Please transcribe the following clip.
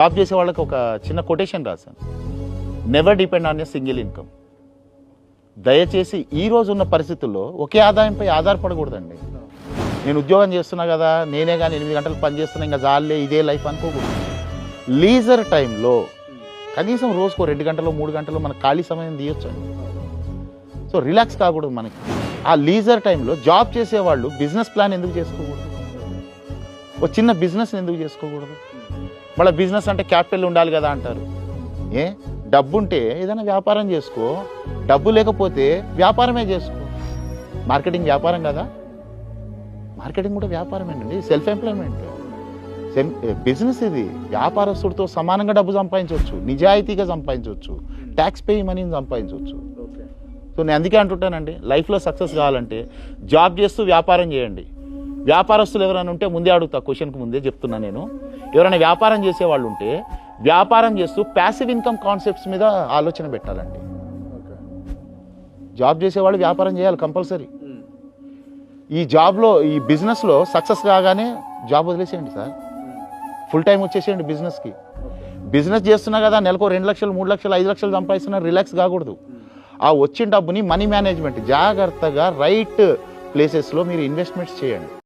Job చేసే వాళ్ళకి ఒక చిన్న కొటేషన్ రాశాను. Never depend on a single income. దయచేసి ఈ రోజు ఉన్న పరిస్థితుల్లో ఒకే ఆదాయంపై ఆధారపడకూడదండి. నేను ఉద్యోగం చేస్తున్నా కదా, నేనే కానీ 8 గంటలు పని చేస్తున్నా, ఇంకా జాలే ఇదే లైఫ్ అనుకోకూడదు. లీజర్ టైంలో కనీసం రోజుకో 2 గంటలు 3 గంటలు మన ఖాళీ సమయం తీయొచ్చండి. సో రిలాక్స్ కాకూడదు మనకి. ఆ లీజర్ టైంలో జాబ్ చేసేవాళ్ళు బిజినెస్ ప్లాన్ ఎందుకు చేసుకోకూడదు? ఒక చిన్న బిజినెస్ ఎందుకు చేసుకోకూడదు? మళ్ళీ బిజినెస్ అంటే క్యాపిటల్ ఉండాలి కదా అంటారు. డబ్బు ఉంటే ఏదైనా వ్యాపారం చేసుకో, డబ్బు లేకపోతే వ్యాపారమే చేసుకో. మార్కెటింగ్ వ్యాపారం కదా, మార్కెటింగ్ కూడా వ్యాపారమేనండి. సెల్ఫ్ ఎంప్లాయ్మెంట్ బిజినెస్ ఇది. వ్యాపారస్తుడితో సమానంగా డబ్బు సంపాదించవచ్చు, నిజాయితీగా సంపాదించవచ్చు, ట్యాక్స్ పే మనీని సంపాదించవచ్చు. సో నేను అందుకే అంటుంటానండి, లైఫ్లో సక్సెస్ కావాలంటే జాబ్ చేస్తూ వ్యాపారం చేయండి. వ్యాపారస్తులు ఎవరైనా ఉంటే ముందే అడుగుతా, క్వశ్చన్కి ముందే చెప్తున్నా నేను. ఎవరైనా వ్యాపారం చేసేవాళ్ళు ఉంటే వ్యాపారం చేస్తూ ప్యాసివ్ ఇన్కమ్ కాన్సెప్ట్స్ మీద ఆలోచన పెట్టాలండి. జాబ్ చేసేవాళ్ళు వ్యాపారం చేయాలి కంపల్సరీ. ఈ జాబ్లో ఈ బిజినెస్లో సక్సెస్ కాగానే జాబ్ వదిలేసేయండి సార్, ఫుల్ టైం వచ్చేసేయండి బిజినెస్కి. బిజినెస్ చేస్తున్నా కదా, నెలకు 2 లక్షలు 3 లక్షలు 5 లక్షలు సంపాదిస్తున్నా, రిలాక్స్ కాకూడదు. ఆ వచ్చిన డబ్బుని మనీ మేనేజ్మెంట్ జాగ్రత్తగా రైట్ ప్లేసెస్లో మీరు ఇన్వెస్ట్మెంట్స్ చేయండి.